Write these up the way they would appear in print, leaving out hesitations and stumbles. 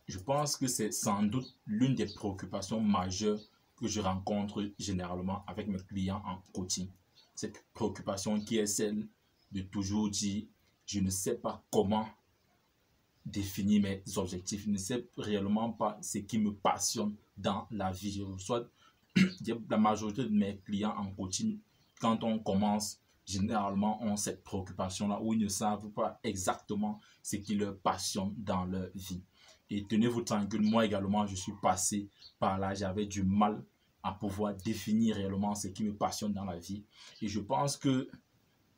je pense que c'est sans doute l'une des préoccupations majeures que je rencontre généralement avec mes clients en coaching. Cette préoccupation qui est celle de toujours dire, je ne sais pas comment définir mes objectifs, je ne sais réellement pas ce qui me passionne dans la vie. Je reçois la majorité de mes clients en coaching, quand on commence, généralement ont cette préoccupation-là où ils ne savent pas exactement ce qui leur passionne dans leur vie. Et tenez-vous tranquille, moi également, je suis passé par là, j'avais du mal à pouvoir définir réellement ce qui me passionne dans la vie. Et je pense que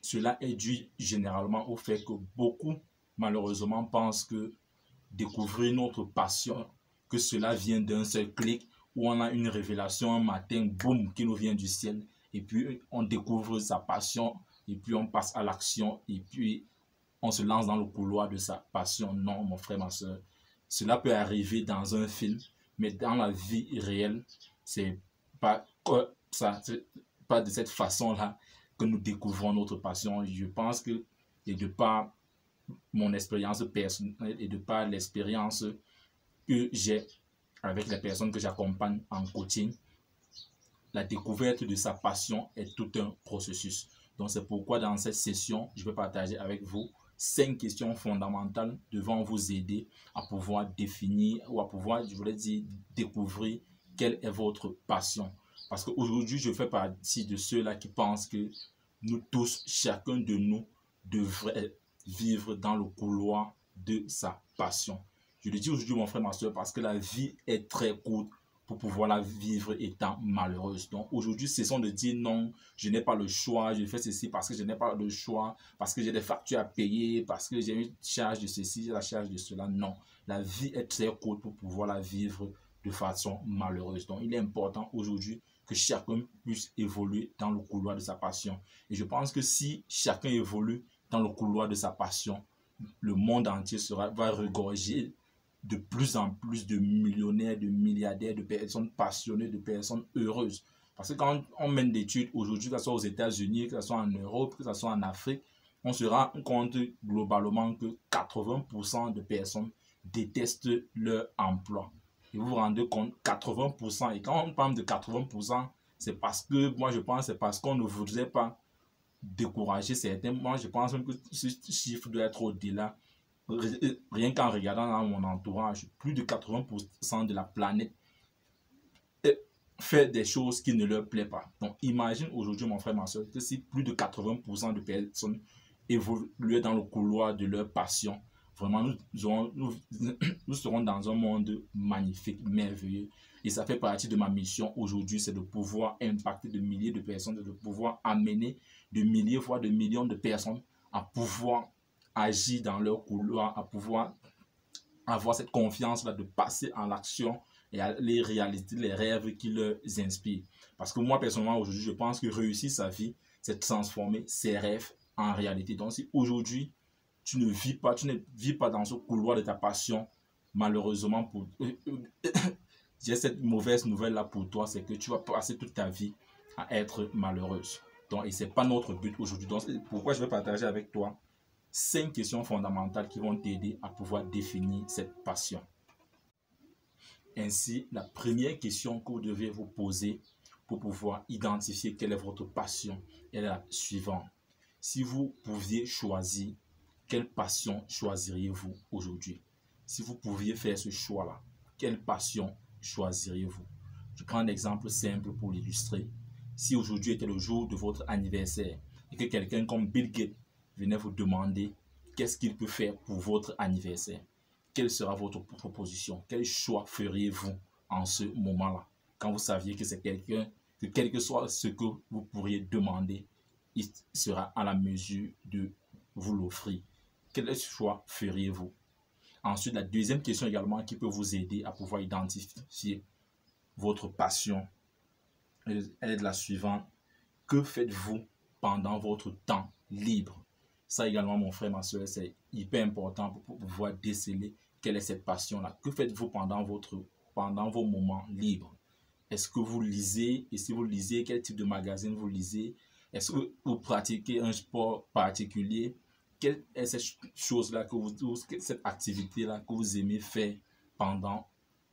cela est dû généralement au fait que beaucoup, malheureusement, pensent que découvrir notre passion, que cela vient d'un seul clic, où on a une révélation un matin, boum, qui nous vient du ciel, et puis on découvre sa passion, et puis on passe à l'action, et puis on se lance dans le couloir de sa passion. Non, mon frère, ma soeur, cela peut arriver dans un film, mais dans la vie réelle, c'est pas ça, c'est pas de cette façon-là que nous découvrons notre passion. Je pense que, et de par mon expérience personnelle et de par l'expérience que j'ai avec les personnes que j'accompagne en coaching, la découverte de sa passion est tout un processus. Donc c'est pourquoi dans cette session, je vais partager avec vous 5 questions fondamentales devant vous aider à pouvoir définir ou à pouvoir, je voulais dire, découvrir quelle est votre passion. Parce qu'aujourd'hui, je fais partie de ceux-là qui pensent que nous tous, chacun de nous, devrait vivre dans le couloir de sa passion. Je le dis aujourd'hui, mon frère, ma soeur, parce que la vie est très courte pour pouvoir la vivre étant malheureuse. Donc aujourd'hui, cessons de dire non, je n'ai pas le choix, je fais ceci parce que je n'ai pas le choix, parce que j'ai des factures à payer, parce que j'ai une charge de ceci, j'ai la charge de cela. Non, la vie est très courte pour pouvoir la vivre de façon malheureuse. Donc il est important aujourd'hui que chacun puisse évoluer dans le couloir de sa passion. Et je pense que si chacun évolue dans le couloir de sa passion, le monde entier va regorger de plus en plus de millionnaires, de milliardaires, de personnes passionnées, de personnes heureuses. Parce que quand on mène des études aujourd'hui, que ce soit aux États-Unis, que ce soit en Europe, que ce soit en Afrique, on se rend compte globalement que 80% de personnes détestent leur emploi. Et vous vous rendez compte, 80%. Et quand on parle de 80%, c'est parce que, moi je pense, c'est parce qu'on ne voudrait pas décourager certains. Moi je pense même que ce chiffre doit être au-delà. Rien qu'en regardant dans mon entourage, plus de 80% de la planète fait des choses qui ne leur plaisent pas. Donc imagine aujourd'hui, mon frère, ma soeur, que si plus de 80% de personnes évoluaient dans le couloir de leur passion, vraiment nous serons dans un monde magnifique, merveilleux. Et ça fait partie de ma mission aujourd'hui, c'est de pouvoir impacter de milliers de personnes, de pouvoir amener de milliers, voire de millions de personnes à pouvoir agir dans leur couloir, à pouvoir avoir cette confiance-là de passer en l'action et à les réaliser les rêves qui leur inspirent. Parce que moi, personnellement, aujourd'hui, je pense que réussir sa vie, c'est transformer ses rêves en réalité. Donc, si aujourd'hui, tu ne vis pas dans ce couloir de ta passion, malheureusement, j'ai cette mauvaise nouvelle-là pour toi, c'est que tu vas passer toute ta vie à être malheureuse. Donc, et ce n'est pas notre but aujourd'hui. Donc, c'est pourquoi je vais partager avec toi 5 questions fondamentales qui vont t'aider à pouvoir définir cette passion. Ainsi, la première question que vous devez vous poser pour pouvoir identifier quelle est votre passion est la suivante. Si vous pouviez choisir, quelle passion choisiriez-vous aujourd'hui? Si vous pouviez faire ce choix-là, quelle passion choisiriez-vous? Je prends un exemple simple pour l'illustrer. Si aujourd'hui était le jour de votre anniversaire et que quelqu'un comme Bill Gates venez vous demander qu'est-ce qu'il peut faire pour votre anniversaire. Quelle sera votre proposition? Quel choix feriez-vous en ce moment-là? Quand vous saviez que c'est quelqu'un, que quel que soit ce que vous pourriez demander, il sera à la mesure de vous l'offrir. Quel choix feriez-vous? Ensuite, la deuxième question également qui peut vous aider à pouvoir identifier votre passion est la suivante. Que faites-vous pendant votre temps libre? Ça également, mon frère, ma soeur, c'est hyper important pour pouvoir déceler quelle est cette passion-là. Que faites-vous pendant vos moments libres? Est-ce que vous lisez? Et si vous lisez, quel type de magazine vous lisez? Est-ce que vous pratiquez un sport particulier? Quelle est cette chose-là, cette activité-là que vous aimez faire pendant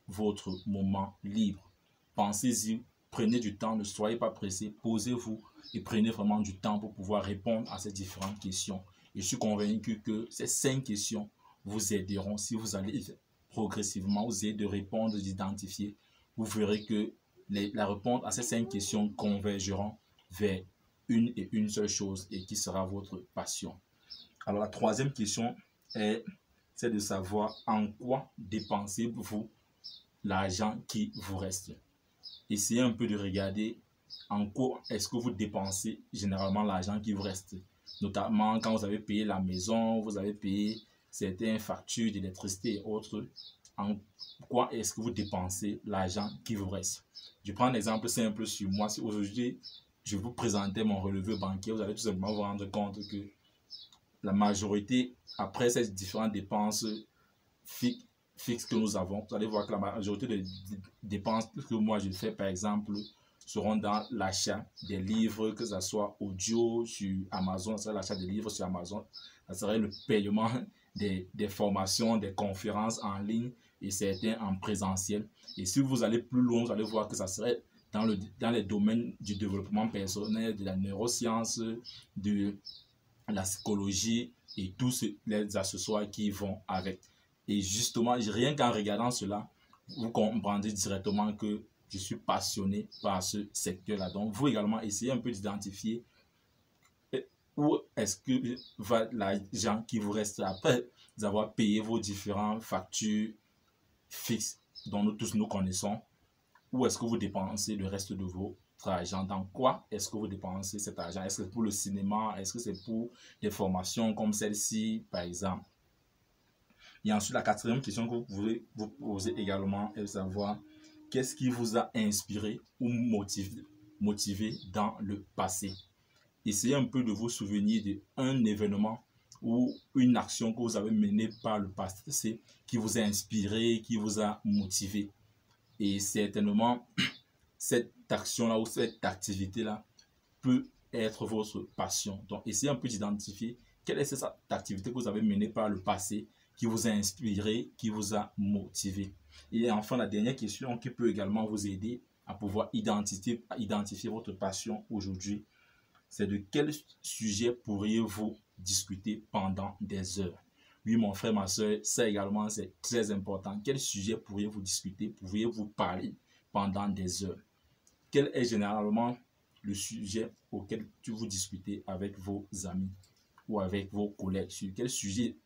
votre moment libre. Pensez-y, prenez du temps, ne soyez pas pressé, posez-vous et prenez vraiment du temps pour pouvoir répondre à ces différentes questions. Et je suis convaincu que ces 5 questions vous aideront si vous allez progressivement vous aider de répondre, d'identifier. Vous verrez que la réponse à ces 5 questions convergeront vers une et une seule chose et qui sera votre passion. Alors la troisième question c'est de savoir en quoi dépensez-vous l'argent qui vous reste. Essayez un peu de regarder en quoi est-ce que vous dépensez généralement l'argent qui vous reste. Notamment quand vous avez payé la maison, vous avez payé certaines factures d'électricité et autres. En quoi est-ce que vous dépensez l'argent qui vous reste? Je prends un exemple simple sur moi. Si aujourd'hui, je vous présentais mon relevé bancaire, vous allez tout simplement vous rendre compte que la majorité, après ces différentes dépenses fixes que nous avons, vous allez voir que la majorité des dépenses que moi je fais, par exemple, seront dans l'achat des livres, que ce soit audio sur Amazon, ça serait l'achat des livres sur Amazon, ça serait le paiement des formations, des conférences en ligne et certains en présentiel. Et si vous allez plus loin, vous allez voir que ça serait dans les domaines du développement personnel, de la neuroscience, de la psychologie et tous les accessoires qui vont avec. Et justement, rien qu'en regardant cela, vous comprendrez directement que je suis passionné par ce secteur-là. Donc, vous également, essayez un peu d'identifier où est-ce que va l'argent qui vous reste après avoir payé vos différentes factures fixes dont nous tous nous connaissons. Où est-ce que vous dépensez le reste de votre argent? Dans quoi est-ce que vous dépensez cet argent? Est-ce que c'est pour le cinéma? Est-ce que c'est pour des formations comme celle-ci, par exemple? Et ensuite, la quatrième question que vous pouvez vous poser également est de savoir qu'est-ce qui vous a inspiré ou motivé dans le passé. Essayez un peu de vous souvenir d'un événement ou une action que vous avez menée par le passé qui vous a inspiré, qui vous a motivé. Et certainement, cette action-là ou cette activité-là peut être votre passion. Donc, essayez un peu d'identifier quelle est cette activité que vous avez menée par le passé qui vous a inspiré, qui vous a motivé. Et enfin, la dernière question qui peut également vous aider à pouvoir identifier votre passion aujourd'hui, c'est de quel sujet pourriez-vous discuter pendant des heures? Oui, mon frère, ma soeur, ça également, c'est très important. Quel sujet pourriez-vous discuter, pourriez-vous parler pendant des heures? Quel est généralement le sujet auquel vous discutez avec vos amis ou avec vos collègues? Sur quel sujet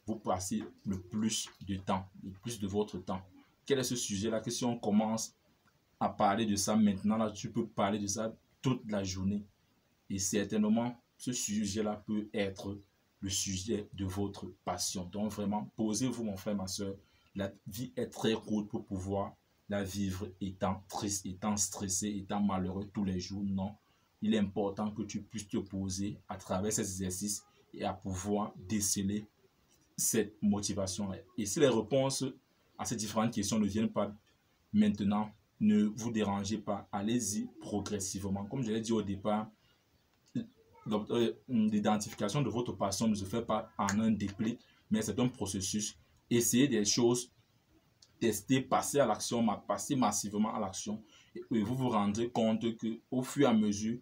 vous passez le plus de temps, le plus de votre temps? Quel est ce sujet-là que si on commence à parler de ça maintenant, là, tu peux parler de ça toute la journée. Et certainement, ce sujet-là peut être le sujet de votre passion. Donc vraiment, posez-vous, mon frère, ma soeur. La vie est très courte pour pouvoir la vivre étant triste, étant stressé, étant malheureux tous les jours. Non, il est important que tu puisses te poser à travers ces exercices et à pouvoir déceler cette motivation. Et si les réponses à ces différentes questions ne viennent pas maintenant, ne vous dérangez pas. Allez-y progressivement. Comme je l'ai dit au départ, l'identification de votre passion ne se fait pas en un déclic, mais c'est un processus. Essayez des choses, testez, passez à l'action, passez massivement à l'action et vous vous rendrez compte que au fur et à mesure,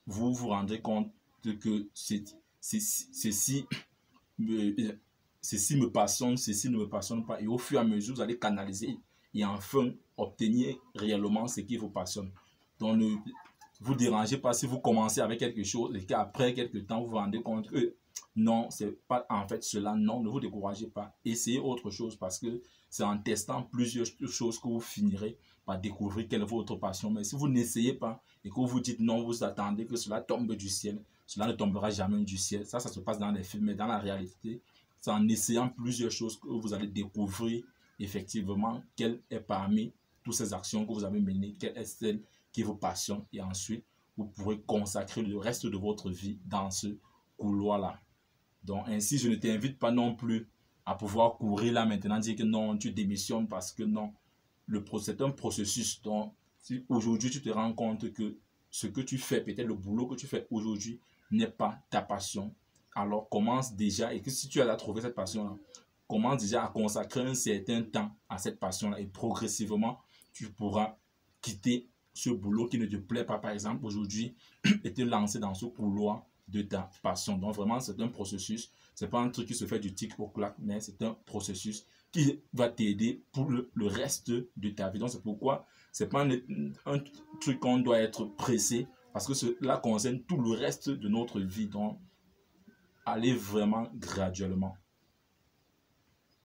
vous vous rendrez compte que ceci me passionne, ceci ne me passionne pas, et au fur et à mesure, vous allez canaliser et enfin obtenir réellement ce qui vous passionne. Donc, ne vous dérangez pas si vous commencez avec quelque chose et qu'après quelques temps, vous vous rendez compte que non, c'est pas en fait cela. Non, ne vous découragez pas. Essayez autre chose parce que c'est en testant plusieurs choses que vous finirez par découvrir quelle est votre passion. Mais si vous n'essayez pas et que vous dites non, vous attendez que cela tombe du ciel, cela ne tombera jamais du ciel. Ça se passe dans les films, mais dans la réalité, c'est en essayant plusieurs choses que vous allez découvrir effectivement quelle est parmi toutes ces actions que vous avez menées, quelle est celle qui vous passionne, et ensuite vous pourrez consacrer le reste de votre vie dans ce couloir-là. Donc ainsi, je ne t'invite pas non plus à pouvoir courir là maintenant, dire que non, tu démissionnes parce que non. C'est un processus. Donc si aujourd'hui tu te rends compte que ce que tu fais, peut-être le boulot que tu fais aujourd'hui n'est pas ta passion, alors commence déjà, et que si tu as trouvé cette passion-là, commences déjà à consacrer un certain temps à cette passion-là et progressivement, tu pourras quitter ce boulot qui ne te plaît pas, par exemple, aujourd'hui, et te lancer dans ce couloir de ta passion. Donc, vraiment, c'est un processus. Ce n'est pas un truc qui se fait du tic au clac, mais c'est un processus qui va t'aider pour le reste de ta vie. Donc, c'est pourquoi ce n'est pas un truc qu'on doit être pressé, parce que cela concerne tout le reste de notre vie. Donc, allez vraiment graduellement.